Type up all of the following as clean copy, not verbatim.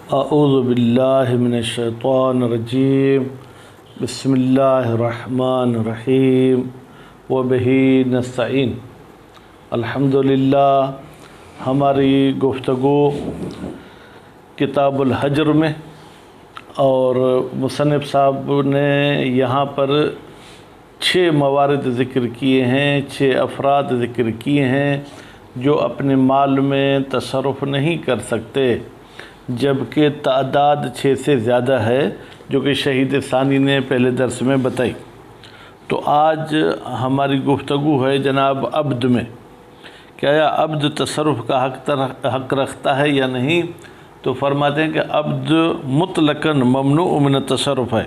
اعوذ باللہ من الشیطان الرجیم بسم اللہ الرحمن الرحیم وبہ نستعین۔ الحمدللہ، ہماری گفتگو کتاب الحجر میں، اور مصنف صاحب نے یہاں پر 6 موارد ذکر کیے ہیں، 6 افراد ذکر کیے ہیں جو اپنے مال میں تصرف نہیں کر سکتے، جبکہ تعداد 6 سے زیادہ ہے، جو کہ شہید ثانی نے پہلے درس میں بتائی۔ تو آج ہماری گفتگو ہے جناب عبد میں، کیا عبد تصرف کا حق رکھتا ہے یا نہیں؟ تو فرماتے ہیں کہ عبد مطلقاً ممنوع من التصرف ہے۔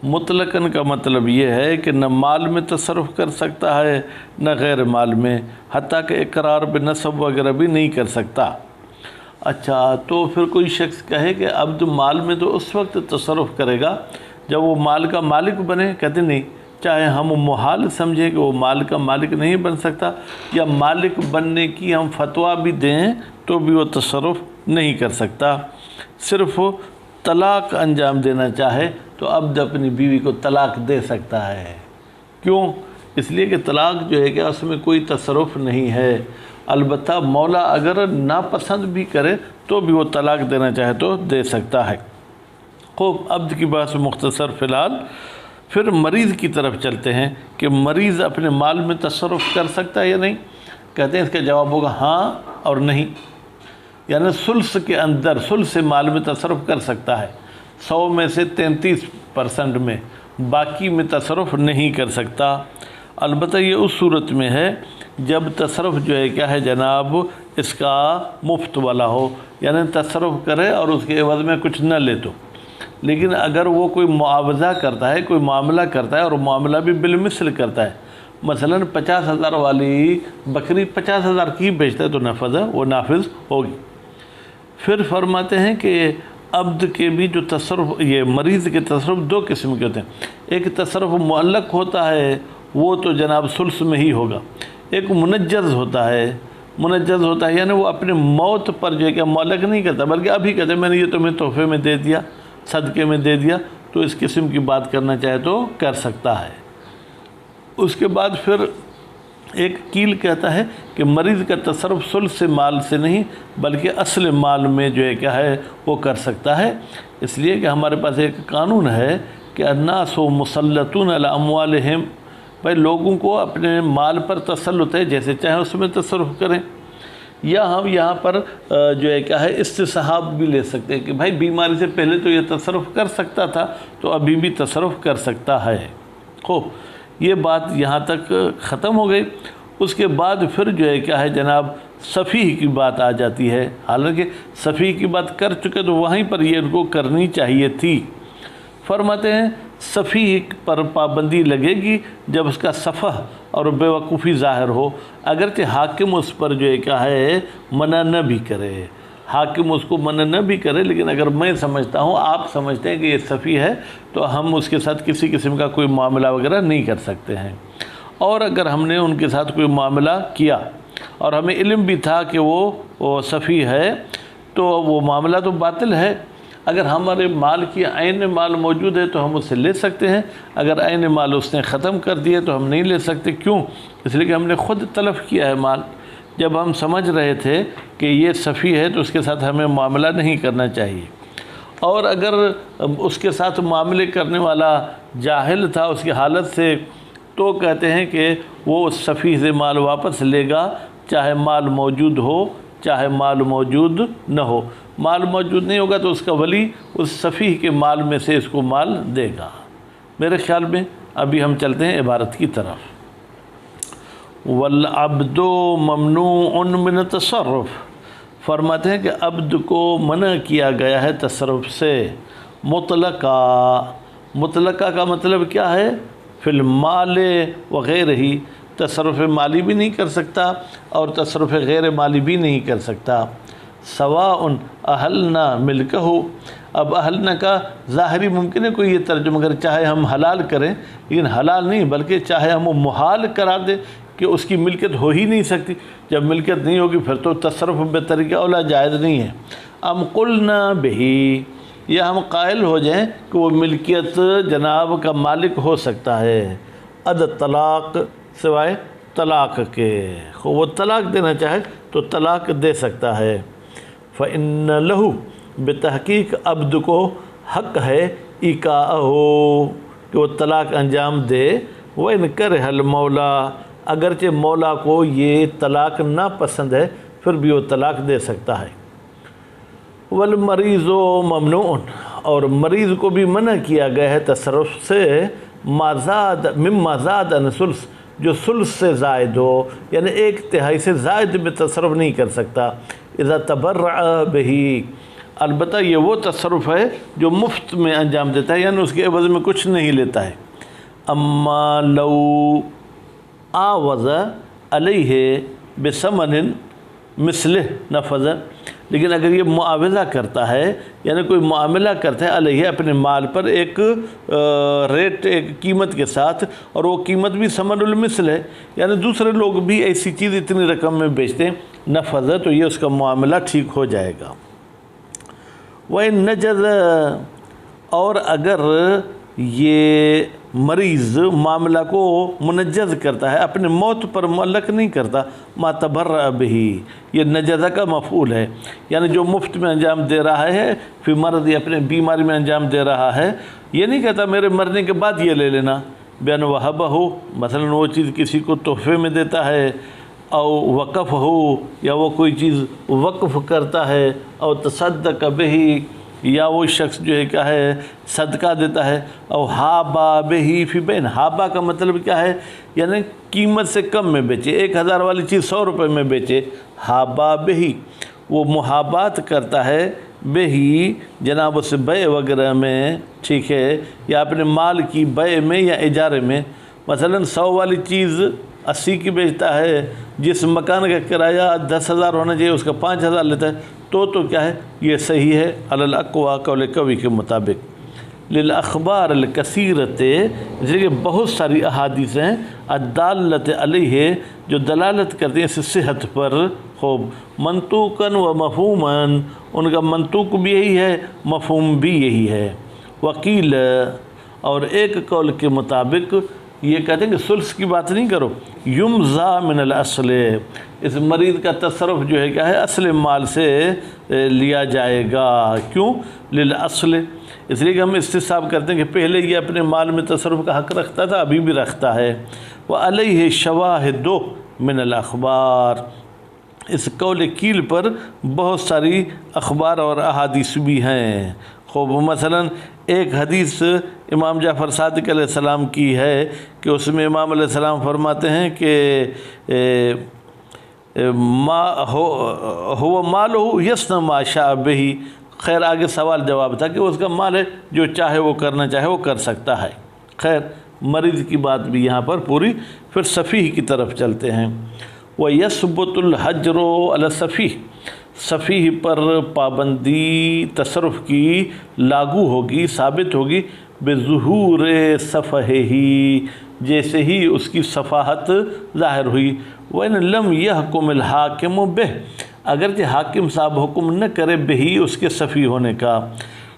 مطلقاً کا مطلب یہ ہے کہ نہ مال میں تصرف کر سکتا ہے نہ غیر مال میں، حتیٰ کہ اقرار بنسب وغیرہ بھی نہیں کر سکتا۔ اچھا، تو پھر کوئی شخص کہے کہ عبد مال میں تو اس وقت تصرف کرے گا جب وہ مال کا مالک بنے۔ کہتے نہیں، چاہے ہم محال سمجھیں کہ وہ مال کا مالک نہیں بن سکتا، یا مالک بننے کی ہم فتویٰ بھی دیں تو بھی وہ تصرف نہیں کر سکتا۔ صرف طلاق انجام دینا چاہے تو عبد اپنی بیوی کو طلاق دے سکتا ہے۔ کیوں؟ اس لیے کہ طلاق جو ہے کہ اس میں کوئی تصرف نہیں ہے۔ البتہ مولا اگر ناپسند بھی کرے تو بھی وہ طلاق دینا چاہے تو دے سکتا ہے۔ خوب، عبد کی بات مختصر فی الحال۔ پھر مریض کی طرف چلتے ہیں کہ مریض اپنے مال میں تصرف کر سکتا ہے یا نہیں؟ کہتے ہیں اس کا جواب ہوگا ہاں اور نہیں، یعنی ثلث کے اندر ثلث مال میں تصرف کر سکتا ہے، 100 میں سے 33% میں، باقی میں تصرف نہیں کر سکتا۔ البتہ یہ اس صورت میں ہے جب تصرف جو ہے کیا ہے جناب، اس کا مفت والا ہو، یعنی تصرف کرے اور اس کے عوض میں کچھ نہ لے تو۔ لیکن اگر وہ کوئی معاوضہ کرتا ہے، کوئی معاملہ کرتا ہے، اور معاملہ بھی بالمثل کرتا ہے، مثلا 50,000 والی بکری 50,000 کی بیچتا ہے تو نفذ ہے، وہ نافذ ہوگی۔ پھر فرماتے ہیں کہ عبد کے بھی جو تصرف، یہ مریض کے تصرف 2 قسم کے ہوتے ہیں۔ ایک تصرف معلق ہوتا ہے، وہ تو جناب ثلث میں ہی ہوگا۔ ایک منجز ہوتا ہے، یعنی وہ اپنے موت پر جو ہے کہ معلق نہیں کرتا، بلکہ ابھی کہتے ہیں میں نے یہ تمہیں تحفے میں دے دیا، صدقے میں دے دیا، تو اس قسم کی بات کرنا چاہے تو کر سکتا ہے۔ اس کے بعد پھر ایک قیل کہتا ہے کہ مریض کا تصرف ثلث مال سے نہیں بلکہ اصل مال میں جو ہے کیا ہے وہ کر سکتا ہے۔ اس لیے کہ ہمارے پاس ایک قانون ہے کہ الناس مسلطون علی اموالہم، بھائی لوگوں کو اپنے مال پر تسلط ہے، جیسے چاہیں اس میں تصرف کریں۔ یا ہم یہاں پر جو ہے کیا ہے استصحاب بھی لے سکتے ہیں کہ بھائی بیماری سے پہلے تو یہ تصرف کر سکتا تھا تو ابھی بھی تصرف کر سکتا ہے۔ خوب، یہ بات یہاں تک ختم ہو گئی۔ اس کے بعد پھر جو ہے کیا ہے جناب صفیح کی بات آ جاتی ہے۔ حالانکہ صفیح کی بات کر چکے تو وہیں پر یہ ان کو کرنی چاہیے تھی۔ فرماتے ہیں صفیح پر پابندی لگے گی جب اس کا سفہ اور بے وقوفی ظاہر ہو، اگرچہ حاکم اس پر جو ہے کیا ہے منع نہ بھی کرے، حاکم اس کو منع نہ بھی کرے، لیکن اگر میں سمجھتا ہوں، آپ سمجھتے ہیں کہ یہ صفیح ہے، تو ہم اس کے ساتھ کسی قسم کا کوئی معاملہ وغیرہ نہیں کر سکتے ہیں۔ اور اگر ہم نے ان کے ساتھ کوئی معاملہ کیا اور ہمیں علم بھی تھا کہ وہ صفیح ہے، تو وہ معاملہ تو باطل ہے۔ اگر ہمارے مال کی عین مال موجود ہے تو ہم اسے لے سکتے ہیں، اگر عین مال اس نے ختم کر دیے تو ہم نہیں لے سکتے۔ کیوں؟ اس لیے کہ ہم نے خود تلف کیا ہے مال۔ جب ہم سمجھ رہے تھے کہ یہ صفیح ہے تو اس کے ساتھ ہمیں معاملہ نہیں کرنا چاہیے۔ اور اگر اس کے ساتھ معاملے کرنے والا جاہل تھا اس کی حالت سے، تو کہتے ہیں کہ وہ اس صفیح سے مال واپس لے گا، چاہے مال موجود ہو چاہے مال موجود نہ ہو۔ مال موجود نہیں ہوگا تو اس کا ولی اس صفیح کے مال میں سے اس کو مال دے گا۔ میرے خیال میں ابھی ہم چلتے ہیں عبارت کی طرف۔ والعبد ممنوع من التصرف، فرماتے ہیں کہ عبد کو منع کیا گیا ہے تصرف سے مطلقہ کا مطلب کیا ہے؟ فی المال وغیرہ ہی، تصرف مالی بھی نہیں کر سکتا اور تصرف غیر مالی بھی نہیں کر سکتا۔ سواء اہلنا ملکہ، اب اہلنا کا ظاہری ممکن ہے کوئی یہ ترجمہ کرے چاہے ہم حلال کریں، لیکن حلال نہیں بلکہ چاہے ہم وہ محال کرا دیں کہ اس کی ملکیت ہو ہی نہیں سکتی۔ جب ملکیت نہیں ہوگی پھر تو تصرف بطریقہ اولا جائز نہیں ہے۔ ام قلنا بہی، یا ہم قائل ہو جائیں کہ وہ ملکیت جناب کا مالک ہو سکتا ہے، اد طلاق سوائے طلاق کے، وہ طلاق دینا چاہے تو طلاق دے سکتا ہے۔ فإن لہو، بتحقیق عبد کو حق ہے، ایکاءہو، کہ وہ طلاق انجام دے، وَإِنْ كَرِهَ الْمَوْلَى، اگرچہ مولا کو یہ طلاق ناپسند ہے پھر بھی وہ طلاق دے سکتا ہے۔ وَالْمَرِيضُ مَمْنُوعٌ، اور مریض کو بھی منع کیا گیا ہے تصرف سے، مما زاد عن ثلث، جو ثلث سے زائد ہو، یعنی 1/3 سے زائد میں تصرف نہیں کر سکتا۔ اذا تبرع بہی، البتہ یہ وہ تصرف ہے جو مفت میں انجام دیتا ہے، یعنی اس کے عوض میں کچھ نہیں لیتا ہے۔ اما لو آوض علیہ بثمن مثلہ نفذ، لیکن اگر یہ معاوضہ کرتا ہے، یعنی کوئی معاملہ کرتا ہے علیہ اپنے مال پر ایک ریٹ، ایک قیمت کے ساتھ، اور وہ قیمت بھی ثمن المثل ہے، یعنی دوسرے لوگ بھی ایسی چیز اتنی رقم میں بیچتے ہیں، نفذ، تو یہ اس کا معاملہ ٹھیک ہو جائے گا۔ وَإِن نَجَزَ، اور اگر یہ مریض معاملہ کو منجز کرتا ہے، اپنے موت پر معلق نہیں کرتا، ما تبرع بہی، یہ نجزہ کا مفعول ہے، یعنی جو مفت میں انجام دے رہا ہے، فی مرض، اپنے بیماری میں انجام دے رہا ہے، یہ نہیں کہتا میرے مرنے کے بعد یہ لے لینا، بین وہبہ ہو، مثلا وہ چیز کسی کو تحفے میں دیتا ہے، او وقف ہو، یا وہ کوئی چیز وقف کرتا ہے، او تصدق بہی، یا وہ شخص جو ہے کیا ہے صدقہ دیتا ہے، او ہابا بہی فی بین، ہابا کا مطلب کیا ہے، یعنی قیمت سے کم میں بیچے، 1000 والی چیز 100 روپے میں بیچے، ہابا بہی، وہ محابات کرتا ہے، بہی جناب اس بیع وغیرہ میں، ٹھیک ہے، یا اپنے مال کی بیع میں یا اجارے میں، مثلا 100 والی چیز 80 کی بیچتا ہے، جس مکان کا کرایہ 10,000 ہونا چاہیے اس کا 5,000 لیتا ہے، تو کیا ہے، یہ صحیح ہے، علی الاقوی، قول قوی کے مطابق۔ للاخبار الکثیرۃ، اس لیے کہ بہت ساری احادیث ہیں، الدالۃ علیہ، جو دلالت کرتی ہیں اس صحت پر، خوب منطوقاً و مفہوماً، ان کا منطوق بھی یہی ہے، مفہوم بھی یہی ہے۔ وکیل، اور ایک قول کے مطابق یہ کہتے ہیں کہ ثلث کی بات نہیں کرو، یمزا من الاصل، اس مریض کا تصرف جو ہے کیا ہے، اصل مال سے لیا جائے گا، کیوں، للاصل، اس لیے کہ ہم استصحاب کرتے ہیں کہ پہلے یہ اپنے مال میں تصرف کا حق رکھتا تھا، ابھی بھی رکھتا ہے۔ وعلیہ شواہد من الاخبار، اس قول کیل پر بہت ساری اخبار اور احادیث بھی ہیں، خوب مثلا ایک حدیث امام جعفر صادق علیہ السلام کی ہے کہ اس میں امام علیہ السلام فرماتے ہیں کہ ما ہو مالہ یصنع ما شاء بہ، خیر آگے سوال جواب تھا کہ اس کا مال ہے، جو چاہے وہ کرنا چاہے وہ کر سکتا ہے، خیر مریض کی بات بھی یہاں پر پوری۔ پھر سفیہ کی طرف چلتے ہیں۔ وَيَثْبُتُ الْحَجْرُ عَلَى السَّفِيهِ، سفیہ پر پابندی تصرف کی لاگو ہوگی، ثابت ہوگی، بظہور صفحہ، جیسے ہی اس کی صفاحت ظاہر ہوئی۔ وَإِن لَمْ يَحْكُمِ الْحَاكِمُ بِهِ، اگرچہ حاکم صاحب حکم نہ کرے بہی، اس کے سفیہ ہونے کا،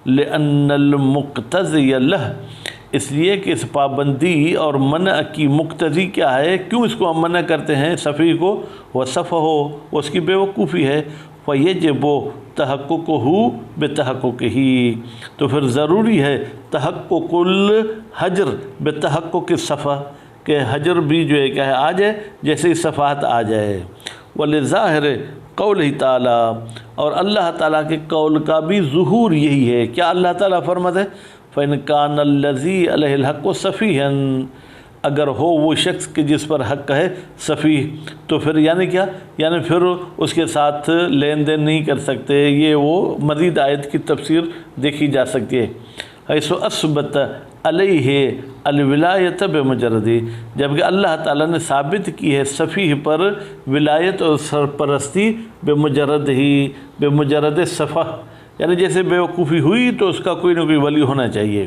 لِأَنَّ الْمُقْتَضِيَ لَهُ، اس لیے کہ اس پابندی اور منع کی مقتضی کیا ہے، کیوں اس کو ہم منع کرتے ہیں سفیہ کو، وہ صفح ہو، اس کی بے وقوفی ہے، فَيَجِبُ تَحَقُّقُهُ بِتَحَقُّقِهِ، تو پھر ضروری ہے تحقق الحجر بتحقق الصفح، کہ حجر بھی جو ہے کیا ہے آ جائے جیسے ہی صفحات آ جائے۔ وَلِظَاهِرِ قَوْلِهِ تعالیٰ، اور اللہ تعالیٰ کے قول کا بھی ظہور یہی ہے، کیا اللہ تعالیٰ فرماتے ہیں، فَإِنْ كَانَ الَّذِي عَلَيْهِ الْحَقُّ صَفِيهًا، اگر ہو وہ شخص کہ جس پر حق ہے صفیح، تو پھر یعنی کیا، یعنی پھر اس کے ساتھ لین دین نہیں کر سکتے، یہ وہ مزید آیت کی تفسیر دیکھی جا سکتی ہے۔ حیث اثبت علیہ الولایت بمجرد، جبکہ اللہ تعالیٰ نے ثابت کی ہے صفیح پر ولایت اور سرپرستی بمجرد ہی، بمجرد صفح، یعنی جیسے بے وقوفی ہوئی تو اس کا کوئی نہ کوئی ولی ہونا چاہیے۔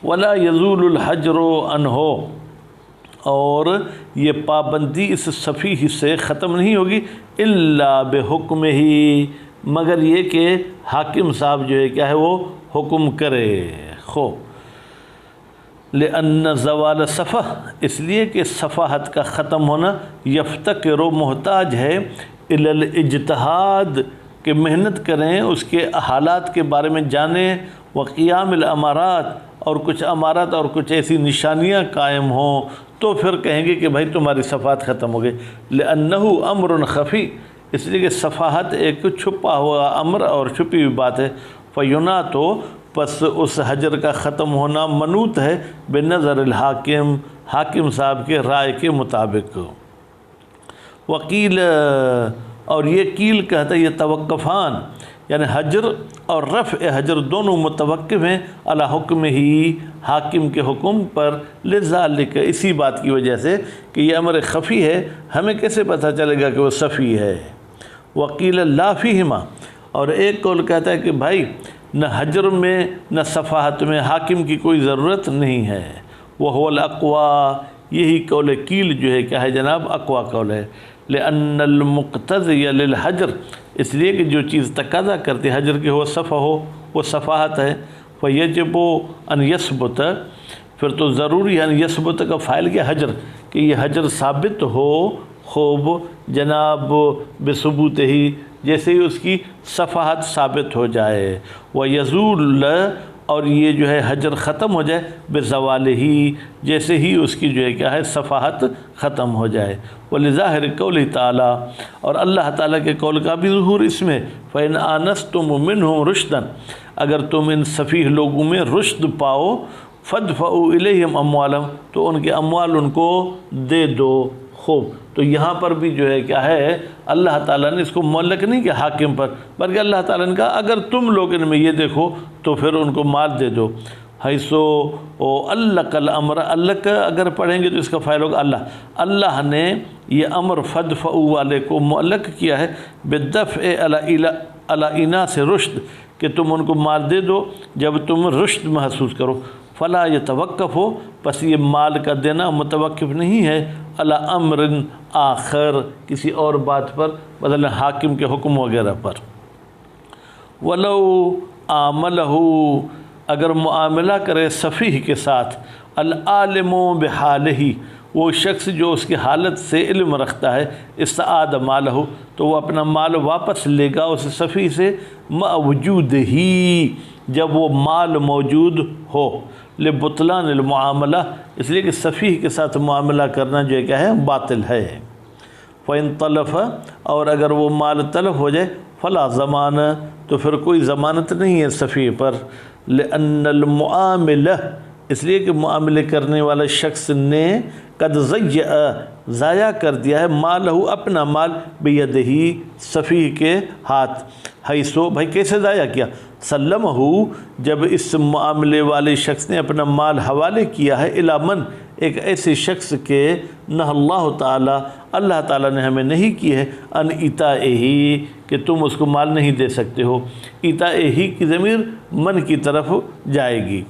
ولا یزول الحجر عنہ، اور یہ پابندی اس صفیح سے ختم نہیں ہوگی، الا بحکمہ، مگر یہ کہ حاکم صاحب جو ہے کیا ہے وہ حکم کرے. خو لأن زوال صفح، اس لیے کہ صفحت کا ختم ہونا یفتقر محتاج ہے الی الاجتہاد، کہ محنت کریں، اس کے حالات کے بارے میں جانیں، وقیام الامارات، اور کچھ امارات اور کچھ ایسی نشانیاں قائم ہوں تو پھر کہیں گے کہ بھائی تمہاری صفحات ختم ہو گئی. لأنہ امر خفی، اس لیے کہ صفحت ایک چھپا ہوا امر اور چھپی ہوئی بات ہے. فینا تو پس اس حجر کا ختم ہونا منوط ہے بنظر الحاکم، حاکم صاحب کے رائے کے مطابق. وکیل، اور یہ کیل کہتا ہے یہ توقفان، یعنی حجر اور رفع حجر دونوں متوقف ہیں علی حکم ہی، حاکم کے حکم پر. لذالک، اسی بات کی وجہ سے کہ یہ امر خفی ہے، ہمیں کیسے پتہ چلے گا کہ وہ صفی ہے. وکیل لا فیہما، اور ایک قول کہتا ہے کہ بھائی نہ حجر میں نہ صفحات میں حاکم کی کوئی ضرورت نہیں ہے. وہو الاقوی، یہی قول کیل جو ہے کیا ہے جناب اقوی قول ہے. لأن المقتضی للحجر، اس لیے کہ جو چیز تقاضا کرتی حجر کی ہو صفحہ ہو وہ صفحات ہے. فیجب ان یثبت، پھر تو ضروری ہے ان یثبت کا فاعل کیا حجر، کہ یہ حجر ثابت ہو خوب جناب بثبوت ہی، جیسے ہی اس کی صفحات ثابت ہو جائے. ویزول، اور یہ جو ہے حجر ختم ہو جائے بزوال ہی، جیسے ہی اس کی جو ہے کیا ہے صفحات ختم ہو جائے. ولظاہر قول تعالیٰ، اور اللہ تعالیٰ کے قول کا بھی ظہور اس میں. فإن آنستم منہم رشدا، اگر تم ان سفیہ لوگوں میں رشد پاؤ، فادفعوا الیہم اموالہم، تو ان کے اموال ان کو دے دو. خوب، تو یہاں پر بھی جو ہے کیا ہے اللہ تعالیٰ نے اس کو معلق نہیں کیا حاکم پر، بلکہ اللہ تعالیٰ نے کہا اگر تم لوگ ان میں یہ دیکھو تو پھر ان کو مال دے دو. حیثو علق الامر، علق اگر پڑھیں گے تو اس کا فائل ہوگا اللہ. اللہ نے یہ امر فادفعوا والے کو معلق کیا ہے بالدفع علی اناس رشد، کہ تم ان کو مال دے دو جب تم رشد محسوس کرو. فلا یتوقف ہو، پس یہ مال کا دینا متوقف نہیں ہے علی امر آخر، کسی اور بات پر، بدل حاکم کے حکم وغیرہ پر. ولو عاملہ، اگر معاملہ کرے صفیح کے ساتھ، العالم بحالہ، وہ شخص جو اس کی حالت سے علم رکھتا ہے، استعاد مالہ، تو وہ اپنا مال واپس لے گا اس صفیح سے مع وجود ہی، جب وہ مال موجود ہو. لبطلان المعاملہ، اس لیے کہ صفیح کے ساتھ معاملہ کرنا جو ہے کیا ہے باطل ہے. فإن طلف، اور اگر وہ مال طلف ہو جائے، فلا ضمان، تو پھر کوئی ضمانت نہیں ہے صفیح پر. لأن المعاملہ، اس لیے کہ معاملے کرنے والا شخص نے قد ضائع کر دیا ہے مالہ، اپنا مال، بیدہ، صفیح کے ہاتھ. حیثو، بھائی کیسے ضائع کیا؟ سلمہ، جب اس معاملے والے شخص نے اپنا مال حوالے کیا ہے الی من، ایک ایسے شخص کے نہ اللہ تعالیٰ، اللہ تعالیٰ نے ہمیں نہیں کی ہے ان ایتائہ، کہ تم اس کو مال نہیں دے سکتے ہو. ایتائہ کی ضمیر من کی طرف جائے گی.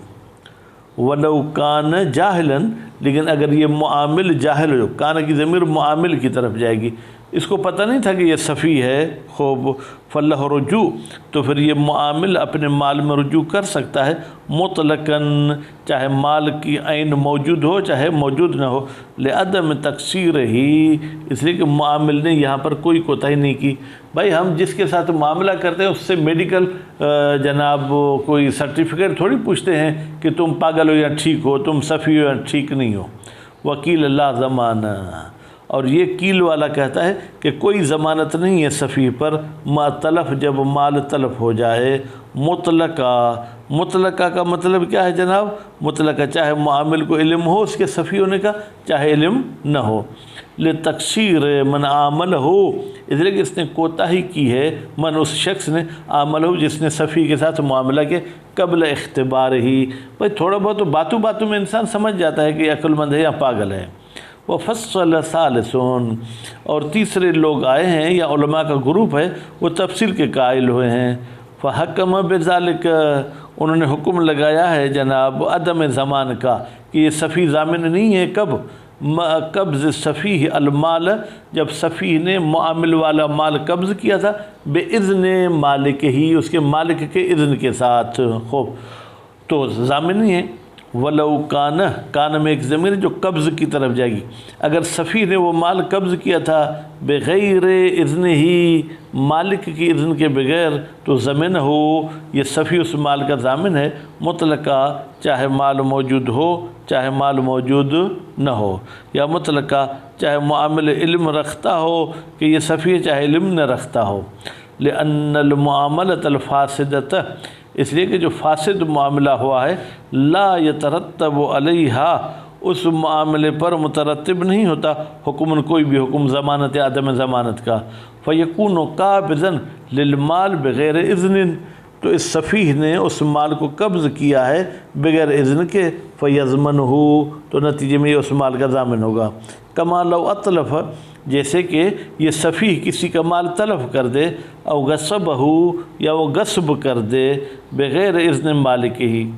ولو کان جاہلا، لیکن اگر یہ معامل جاہل ہو، کان کی ضمیر معامل کی طرف جائے گی، اس کو پتہ نہیں تھا کہ یہ صفی ہے. خوب، فلہ رجوع، تو پھر یہ معامل اپنے مال میں رجوع کر سکتا ہے مطلقاً، چاہے مال کی عین موجود ہو چاہے موجود نہ ہو. لعدم تقصیر ہی، اس لیے کہ معامل نے یہاں پر کوئی کوتاہی نہیں کی. بھائی ہم جس کے ساتھ معاملہ کرتے ہیں اس سے میڈیکل جناب کوئی سرٹیفکیٹ تھوڑی پوچھتے ہیں کہ تم پاگل ہو یا ٹھیک ہو، تم صفی ہو یا ٹھیک نہیں ہو. وکیل اللہ ضمانہ، اور یہ کیل والا کہتا ہے کہ کوئی ضمانت نہیں ہے صفیح پر ما تلف، جب مال تلف ہو جائے. مطلقہ، مطلقہ کا مطلب کیا ہے جناب؟ مطلقہ چاہے معامل کو علم ہو اس کے صفی ہونے کا، چاہے علم نہ ہو. لتقصیر من عامل ہو، اس لیے کہ اس نے کوتاہی کی ہے من، اس شخص نے، عامل ہو جس نے صفی کے ساتھ معاملہ کے قبل اختبار ہی. بھائی تھوڑا بہت باتوں باتوں میں انسان سمجھ جاتا ہے کہ یہ عقل مند ہے یا پاگل ہے. وفصل ثالثون، اور تیسرے لوگ آئے ہیں یا علماء کا گروپ ہے وہ تفصیل کے قائل ہوئے ہیں. فحکم بذالک، انہوں نے حکم لگایا ہے جناب عدم زمان کا، کہ یہ صفی ضامن نہیں ہے. کب؟ قبض صفیح المال، جب صفیح نے معامل والا مال قبض کیا تھا، بِإِذْنِ مالک ہی، اس کے مالک کے اذن کے ساتھ، خوب تو ضامن ہی ہے۔ وَلَوْ كَانَ، کان میں ایک ضمیر جو قبض کی طرف جائے گی، اگر صفیح نے وہ مال قبض کیا تھا بغیر اذن ہی، مالک کی اذن کے بغیر، تو ضمن ہو، یہ صفیح اس مال کا ضامن ہے مطلقہ، چاہے مال موجود ہو چاہے مال موجود نہ ہو، یا مطلقہ چاہے معامل علم رکھتا ہو کہ یہ صفیح چاہے علم نہ رکھتا ہو۔ لأن المعاملۃ الفاسدۃ، اس لیے کہ جو فاسد معاملہ ہوا ہے، لا یترتب علیہا، اس معاملے پر مترتب نہیں ہوتا حکم، کوئی بھی حکم ضمانت یا عدم ضمانت کا، فیکون قابضا للمال بغیر اذن، تو اس صفیح نے اس مال کو قبض کیا ہے بغیر اذن کے، فیضمنہ، تو نتیجے میں یہ اس مال کا ضامن ہوگا۔ کما لو اطلف، جیسے کہ یہ صفیح کسی کا مال طلب کر دے، او غصبہ، یا وہ غصب کر دے بغیر اذن مالک ہی۔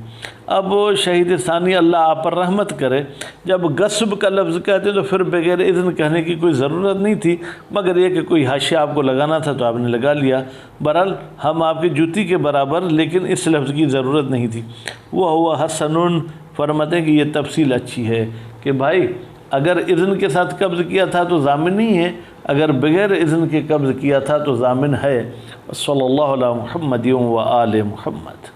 اب شہید ثانی اللہ آپ پر رحمت کرے، جب غصب کا لفظ کہتے تو پھر بغیر اذن کہنے کی کوئی ضرورت نہیں تھی، مگر یہ کہ کوئی حاشیہ آپ کو لگانا تھا تو آپ نے لگا لیا۔ بہرحال ہم آپ کی جوتی کے برابر، لیکن اس لفظ کی ضرورت نہیں تھی۔ وہ ہوا حسن، فرماتے ہیں کہ یہ تفصیل اچھی ہے کہ بھائی اگر اذن کے ساتھ قبض کیا تھا تو ضامن نہیں ہے، اگر بغیر اذن کے قبض کیا تھا تو ضامن ہے۔ صلی اللہ علیہ محمد و آل محمد۔